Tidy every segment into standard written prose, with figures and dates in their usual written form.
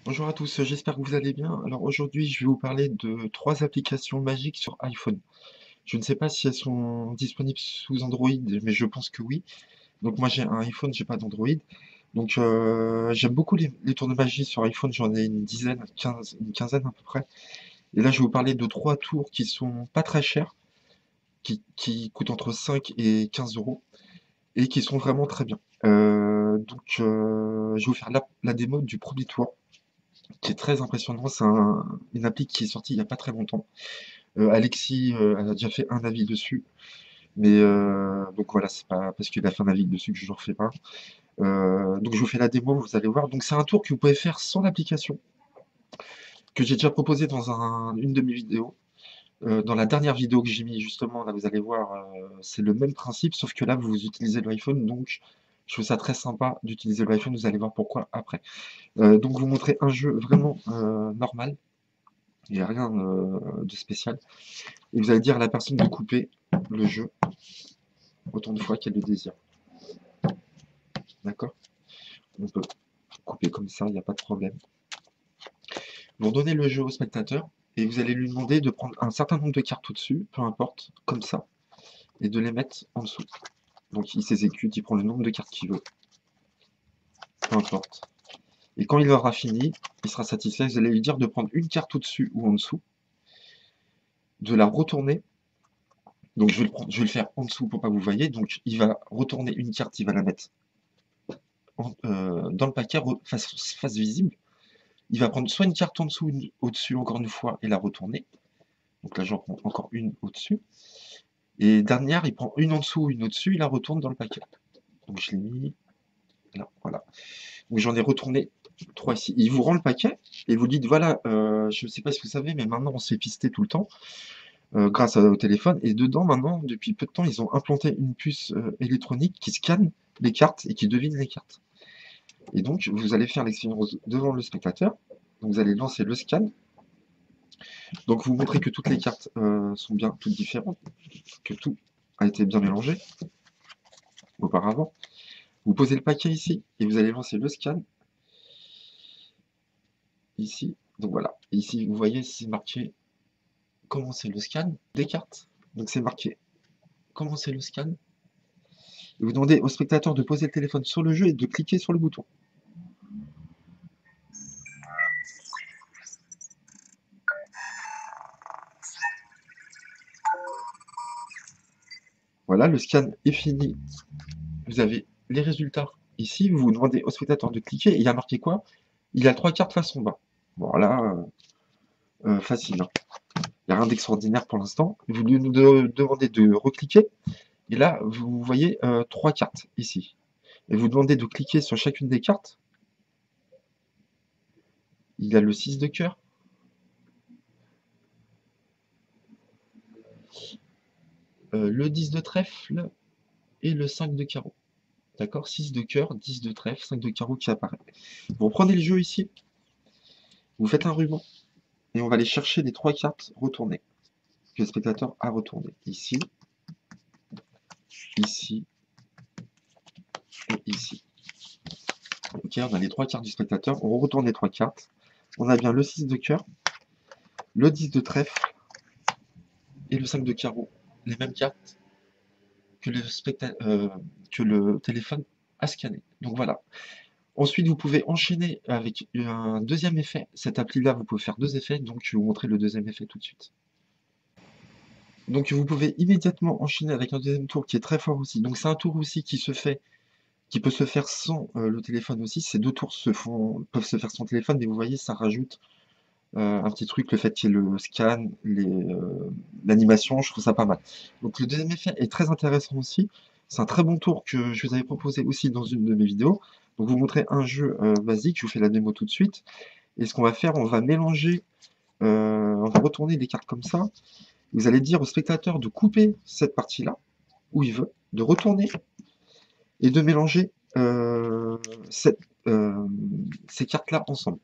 Bonjour à tous, j'espère que vous allez bien. Alors aujourd'hui, je vais vous parler de 3 applications magiques sur iPhone. Je ne sais pas si elles sont disponibles sous Android, mais je pense que oui. Donc moi j'ai un iPhone, j'ai pas d'Android. Donc j'aime beaucoup les tours de magie sur iPhone, j'en ai une dizaine, une quinzaine à peu près. Et là je vais vous parler de 3 tours qui sont pas très chers, qui coûtent entre 5 et 15 euros, et qui sont vraiment très bien. Je vais vous faire la démo du premier tour, qui est très impressionnant. C'est une appli qui est sortie il n'y a pas très longtemps. Alexis a déjà fait un avis dessus, mais donc voilà, c'est pas parce qu'il a fait un avis dessus que je ne le refais pas. Donc je vous fais la démo, vous allez voir. Donc c'est un tour que vous pouvez faire sans l'application, que j'ai déjà proposé dans une de mes vidéos. Dans la dernière vidéo que j'ai mis justement, là vous allez voir, c'est le même principe, sauf que là vous utilisez l'iPhone, donc je trouve ça très sympa d'utiliser l'iPhone, vous allez voir pourquoi après. Donc vous montrez un jeu vraiment normal, il n'y a rien de spécial. Et vous allez dire à la personne de couper le jeu autant de fois qu'elle le désire. D'accord? On peut couper comme ça, il n'y a pas de problème. Vous redonnez le jeu au spectateur et vous allez lui demander de prendre un certain nombre de cartes au-dessus, peu importe, comme ça, et de les mettre en dessous. Donc il s'exécute, il prend le nombre de cartes qu'il veut, peu importe. Et quand il aura fini, il sera satisfait, vous allez lui dire de prendre une carte au-dessus ou en dessous, de la retourner. Donc je vais le faire en dessous pour pas que vous voyez. Donc il va retourner une carte, il va la mettre dans le paquet, face visible. Il va prendre soit une carte en dessous, une au-dessus encore une fois et la retourner. Donc là j'en prends encore une au-dessus. Et dernière, il prend une en dessous, une au-dessus, il la retourne dans le paquet. Donc je l'ai mis là, voilà. Donc j'en ai retourné 3 ici. Il vous rend le paquet et vous dites voilà, je ne sais pas si vous savez, mais maintenant on se fait pister tout le temps grâce au téléphone. Et dedans, maintenant, depuis peu de temps, ils ont implanté une puce électronique qui scanne les cartes et qui devine les cartes. Et donc, vous allez faire l'expérience devant le spectateur. Donc, vous allez lancer le scan. Donc, vous montrez que toutes les cartes sont bien toutes différentes, que tout a été bien mélangé auparavant. Vous posez le paquet ici et vous allez lancer le scan ici. Donc voilà. Et ici, vous voyez, c'est marqué commencer le scan des cartes. Donc, c'est marqué commencer le scan. Et vous demandez au spectateur de poser le téléphone sur le jeu et de cliquer sur le bouton. Voilà, le scan est fini. Vous avez les résultats ici. Vous demandez au spectateur de cliquer. Et il y a marqué quoi? Il a 3 cartes face en bas. Voilà, facile, hein. Il n'y a rien d'extraordinaire pour l'instant. Vous lui demandez de recliquer. Et là, vous voyez 3 cartes ici. Et vous demandez de cliquer sur chacune des cartes. Il y a le 6 de cœur. Le 10 de trèfle et le 5 de carreau. D'accord? 6 de cœur, 10 de trèfle, 5 de carreau qui apparaît. Vous reprenez le jeu ici. Vous faites un ruban. Et on va aller chercher les 3 cartes retournées que le spectateur a retournées. Ici, ici et ici. Ok, on a les 3 cartes du spectateur. On retourne les 3 cartes. On a bien le 6 de cœur, le 10 de trèfle et le 5 de carreau. Les mêmes cartes que que le téléphone a scanné. Donc voilà. Ensuite, vous pouvez enchaîner avec un deuxième effet. Cette appli-là, vous pouvez faire 2 effets. Donc je vais vous montrer le deuxième effet tout de suite. Donc vous pouvez immédiatement enchaîner avec un deuxième tour qui est très fort aussi. Donc c'est un tour aussi qui peut se faire sans le téléphone aussi. Ces 2 tours peuvent se faire sans téléphone, mais vous voyez, ça rajoute un petit truc, le fait qu'il y ait le scan, l'animation, je trouve ça pas mal. Donc le deuxième effet est très intéressant aussi. C'est un très bon tour que je vous avais proposé aussi dans une de mes vidéos. Donc vous montrer un jeu basique, je vous fais la démo tout de suite. Et ce qu'on va faire, on va mélanger, on va retourner les cartes comme ça. Vous allez dire au spectateur de couper cette partie-là, où il veut, de retourner et de mélanger ces cartes-là ensemble.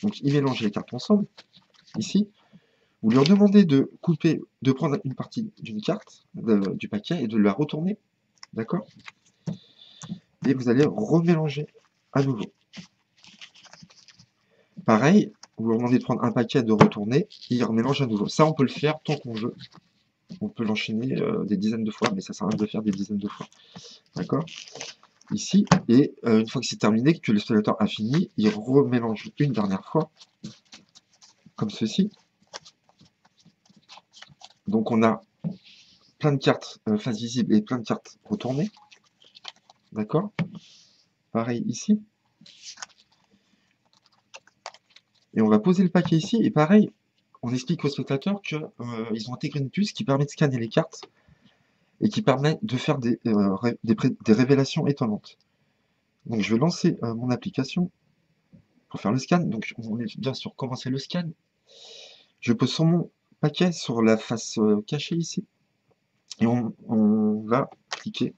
Donc il mélange les cartes ensemble, ici. Vous leur demandez de couper, de prendre une partie d'une carte, du paquet, et de la retourner, d'accord? Et vous allez remélanger à nouveau. Pareil, vous leur demandez de prendre un paquet, de retourner, et il remélange à nouveau. Ça, on peut le faire tant qu'on veut. On peut l'enchaîner des dizaines de fois, mais ça sert à rien de le faire des dizaines de fois. D'accord? Ici, et une fois que c'est terminé, que l'exploitateur a fini, il remélange une dernière fois, comme ceci. Donc on a plein de cartes face visible et plein de cartes retournées. D'accord? Pareil ici. Et on va poser le paquet ici, et pareil, on explique aux spectateurs qu'ils ont intégré une puce qui permet de scanner les cartes et qui permet de faire des révélations étonnantes. Donc je vais lancer mon application pour faire le scan. Donc on est bien sûr commencer le scan. Je pose sur mon paquet sur la face cachée ici. Et on va cliquer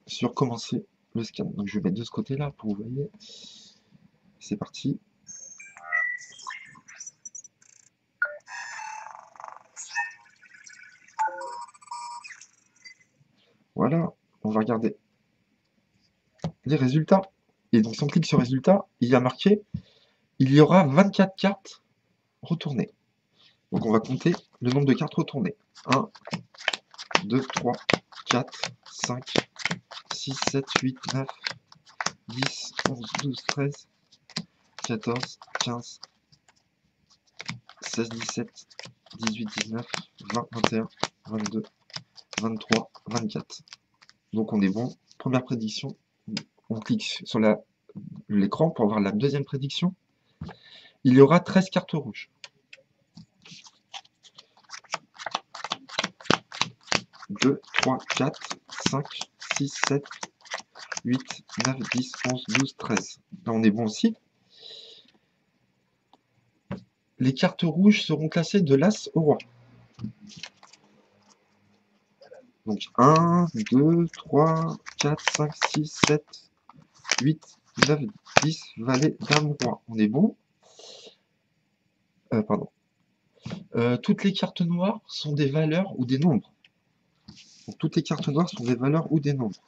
sur commencer le scan. Donc je vais mettre de ce côté-là pour que vous voyez. C'est parti. Voilà, on va regarder les résultats. Et donc si on clique sur résultats, il y a marqué il y aura 24 cartes retournées. Donc on va compter le nombre de cartes retournées. 1, 2, 3, 4, 5, 6, 7, 8, 9, 10, 11, 12, 13, 14, 15, 16, 17, 18, 19, 20, 21, 22, 23, 24. Donc on est bon. Première prédiction. On clique sur l'écran pour voir la deuxième prédiction. Il y aura 13 cartes rouges. 2, 3, 4, 5, 6, 7, 8, 9, 10, 11, 12, 13. Là on est bon aussi. Les cartes rouges seront classées de l'As au Roi. Donc 1, 2, 3, 4, 5, 6, 7, 8, 9, 10, valet, dame, roi. On est bon. Pardon. Toutes les cartes noires sont des valeurs ou des nombres. Donc, toutes les cartes noires sont des valeurs ou des nombres.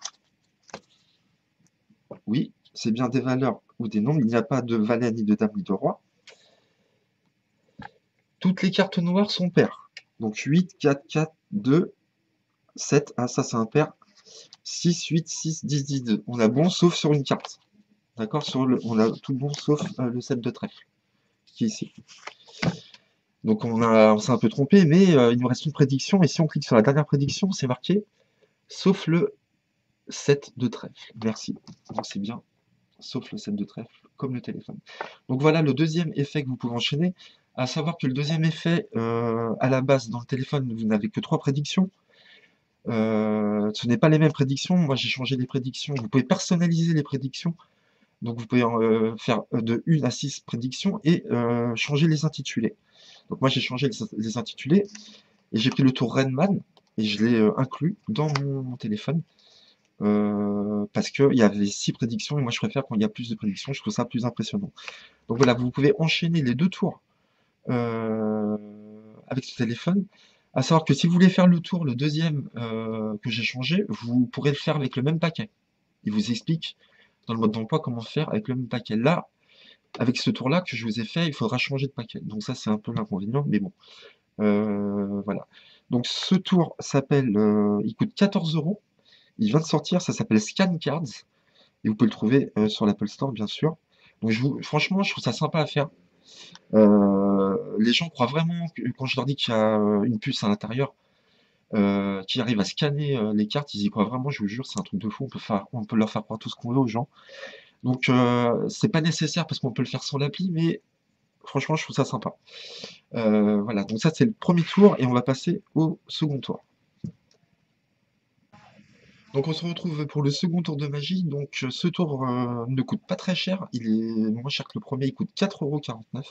Oui, c'est bien des valeurs ou des nombres. Il n'y a pas de valet, ni de dame, ni de roi. Toutes les cartes noires sont paires. Donc 8, 4, 4, 2, 7. Ah, ça c'est un pair. 6, 8, 6, 10, 10, 2. On a bon sauf sur une carte. D'accord? On a tout bon sauf le 7 de trèfle, qui est ici. Donc on s'est un peu trompé, mais il nous reste une prédiction. Et si on clique sur la dernière prédiction, c'est marqué sauf le 7 de trèfle. Merci. Donc c'est bien, sauf le 7 de trèfle, comme le téléphone. Donc voilà le deuxième effet que vous pouvez enchaîner. À savoir que le deuxième effet, à la base, dans le téléphone, vous n'avez que 3 prédictions. Ce n'est pas les mêmes prédictions. Moi, j'ai changé les prédictions. Vous pouvez personnaliser les prédictions. Donc vous pouvez faire de 1 à 6 prédictions et changer les intitulés. Donc moi j'ai changé les intitulés et j'ai pris le tour Renman et je l'ai inclus dans mon téléphone parce qu'il y avait 6 prédictions et moi je préfère quand il y a plus de prédictions, je trouve ça plus impressionnant. Donc voilà, vous pouvez enchaîner les 2 tours avec ce téléphone. À savoir que si vous voulez faire le tour, le deuxième que j'ai changé, vous pourrez le faire avec le même paquet. Il vous explique dans le mode d'emploi comment faire avec le même paquet. Là, avec ce tour-là que je vous ai fait, il faudra changer de paquet. Donc ça, c'est un peu l'inconvénient, mais bon. Voilà. Donc ce tour s'appelle, il coûte 14 €. Il vient de sortir, ça s'appelle Scan Cards. Et vous pouvez le trouver sur l'Apple Store, bien sûr. Donc franchement, je trouve ça sympa à faire. Les gens croient vraiment que quand je leur dis qu'il y a une puce à l'intérieur qui arrive à scanner les cartes, ils y croient vraiment, je vous jure, c'est un truc de fou. On peut leur faire croire tout ce qu'on veut aux gens. Donc c'est pas nécessaire parce qu'on peut le faire sans l'appli, mais franchement, je trouve ça sympa. Voilà, donc ça c'est le premier tour et on va passer au second tour. Donc on se retrouve pour le second tour de magie. Donc ce tour ne coûte pas très cher, il est moins cher que le premier, il coûte 4,49 €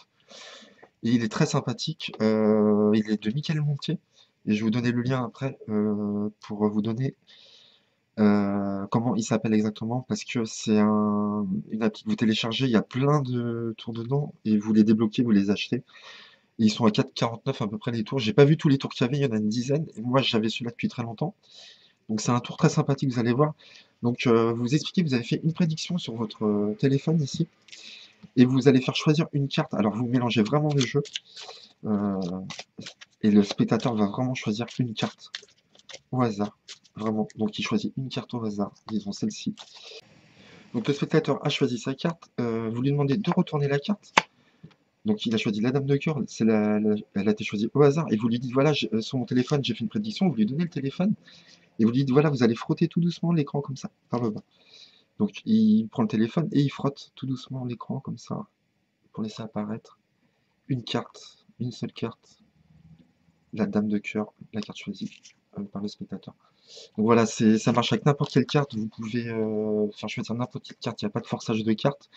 et il est très sympathique. Il est de Mickaël Montier et je vais vous donner le lien après pour vous donner comment il s'appelle exactement parce que c'est une appli que vous téléchargez, il y a plein de tours dedans et vous les débloquez, vous les achetez. Et ils sont à 4,49 à peu près les tours. J'ai pas vu tous les tours qu'il y avait, il y en a une dizaine. Et moi, j'avais celui-là depuis très longtemps. Donc c'est un tour très sympathique, vous allez voir. Donc vous expliquez, vous avez fait une prédiction sur votre téléphone ici. Et vous allez faire choisir une carte. Alors vous mélangez vraiment les jeux. euh, et le spectateur va vraiment choisir une carte au hasard. Vraiment. Donc il choisit une carte au hasard. Disons celle-ci. Donc le spectateur a choisi sa carte. Vous lui demandez de retourner la carte. Donc il a choisi la dame de cœur, elle a été choisie au hasard, et vous lui dites, voilà, sur mon téléphone, j'ai fait une prédiction, vous lui donnez le téléphone, et vous lui dites, voilà, vous allez frotter tout doucement l'écran comme ça, par le bas. Donc il prend le téléphone et il frotte tout doucement l'écran comme ça, pour laisser apparaître une carte, une seule carte, la dame de cœur, la carte choisie par le spectateur. Donc voilà, ça marche avec n'importe quelle carte, vous pouvez faire choisir n'importe quelle carte, il n'y a pas de forçage de carte,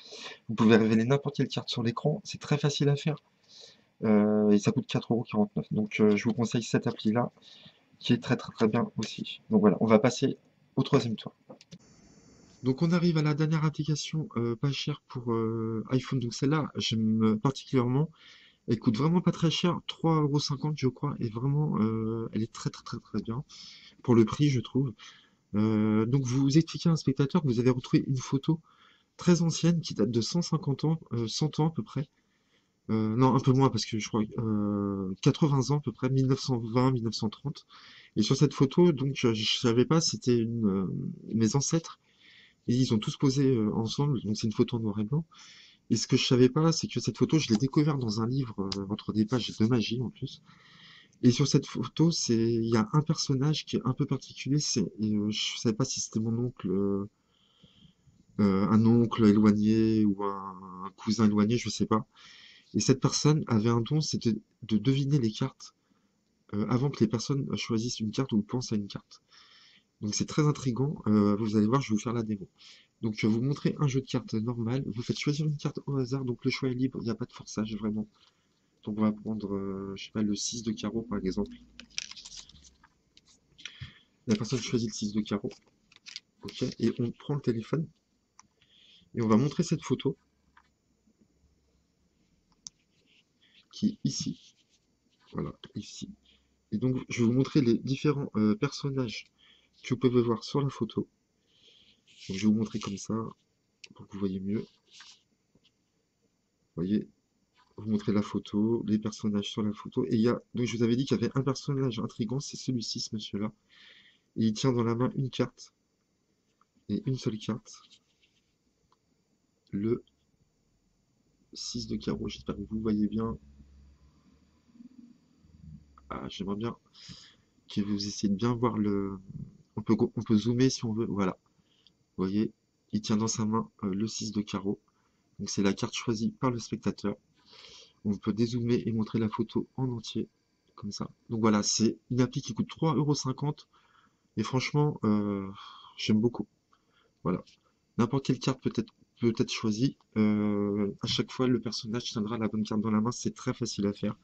vous pouvez révéler n'importe quelle carte sur l'écran, c'est très facile à faire. Et ça coûte 4,49 €. Donc je vous conseille cette appli-là, qui est très très très bien aussi. Donc voilà, on va passer au troisième tour. Donc on arrive à la dernière application pas chère pour iPhone. Donc celle-là, j'aime particulièrement. Elle coûte vraiment pas très cher, 3,50 € je crois, et vraiment elle est très très très très bien pour le prix, je trouve. Donc vous expliquez à un spectateur que vous avez retrouvé une photo très ancienne qui date de 150 ans, 100 ans à peu près. Non, un peu moins parce que je crois 80 ans à peu près, 1920-1930. Et sur cette photo, donc je savais pas, c'était mes ancêtres et ils ont tous posé ensemble. Donc c'est une photo en noir et blanc. Et ce que je savais pas, c'est que cette photo, je l'ai découverte dans un livre entre des pages de magie en plus. Et sur cette photo, il y a un personnage qui est un peu particulier. Je savais pas si c'était mon oncle, un oncle éloigné ou un cousin éloigné, je sais pas. Et cette personne avait un don, c'était de deviner les cartes avant que les personnes choisissent une carte ou pensent à une carte. Donc c'est très intriguant. Vous allez voir, je vais vous faire la démo. Donc vous montrez un jeu de cartes normal, vous faites choisir une carte au hasard, donc le choix est libre, il n'y a pas de forçage vraiment. Donc on va prendre, je sais pas, le 6 de carreau par exemple. La personne choisit le 6 de carreau, ok, et on prend le téléphone et on va montrer cette photo qui est ici, voilà, ici. Et donc je vais vous montrer les différents personnages que vous pouvez voir sur la photo. Donc, je vais vous montrer comme ça pour que vous voyez mieux. Vous voyez, vous montrez la photo, les personnages sur la photo. Et il y a, donc je vous avais dit qu'il y avait un personnage intriguant, c'est celui-ci, ce monsieur-là. Et il tient dans la main une carte, et une seule carte, le 6 de carreau. J'espère que vous voyez bien. Ah, j'aimerais bien que vous essayiez de bien voir le... on peut zoomer si on veut, voilà. Vous voyez, il tient dans sa main le 6 de carreau. Donc c'est la carte choisie par le spectateur. On peut dézoomer et montrer la photo en entier, comme ça. Donc voilà, c'est une appli qui coûte 3,50 € et franchement, j'aime beaucoup. Voilà. N'importe quelle carte peut être choisie. À chaque fois, le personnage tiendra la bonne carte dans la main. C'est très facile à faire.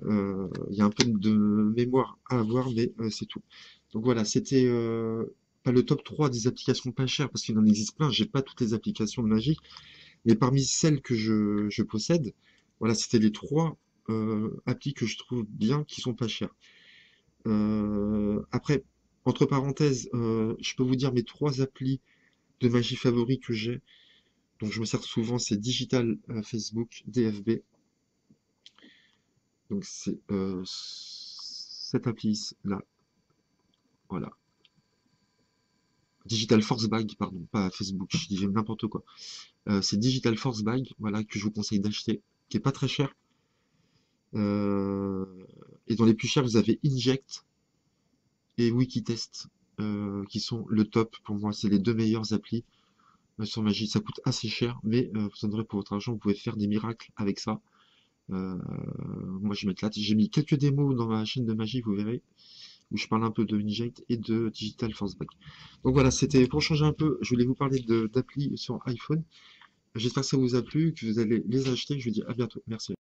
Il y a un peu de mémoire à avoir, mais c'est tout. Donc voilà, c'était pas le top 3 des applications pas chères, parce qu'il en existe plein. J'ai pas toutes les applications de magie. Mais parmi celles que je possède, voilà, c'était les 3 applis que je trouve bien, qui sont pas chères. Après, entre parenthèses, je peux vous dire mes 3 applis de magie favoris que j'ai. Donc je me sers souvent, c'est Digital Facebook, DFB. Donc c'est cette appli-là, voilà. Digital Force Bag, pardon, pas Facebook, je dis n'importe quoi. C'est Digital Force Bag, voilà, que je vous conseille d'acheter, qui est pas très cher. Euh, et dans les plus chers, vous avez Inject et Wikitest, qui sont le top pour moi. C'est les 2 meilleures applis sur magie. Ça coûte assez cher, mais vous en aurez pour votre argent. Vous pouvez faire des miracles avec ça. Moi, je m'éclate. J'ai mis quelques démos dans ma chaîne de magie, vous verrez, où je parle un peu de Inject et de Digital Force Bag. Donc voilà, c'était pour changer un peu. Je voulais vous parler d'applis sur iPhone. J'espère que ça vous a plu, que vous allez les acheter. Je vous dis à bientôt. Merci.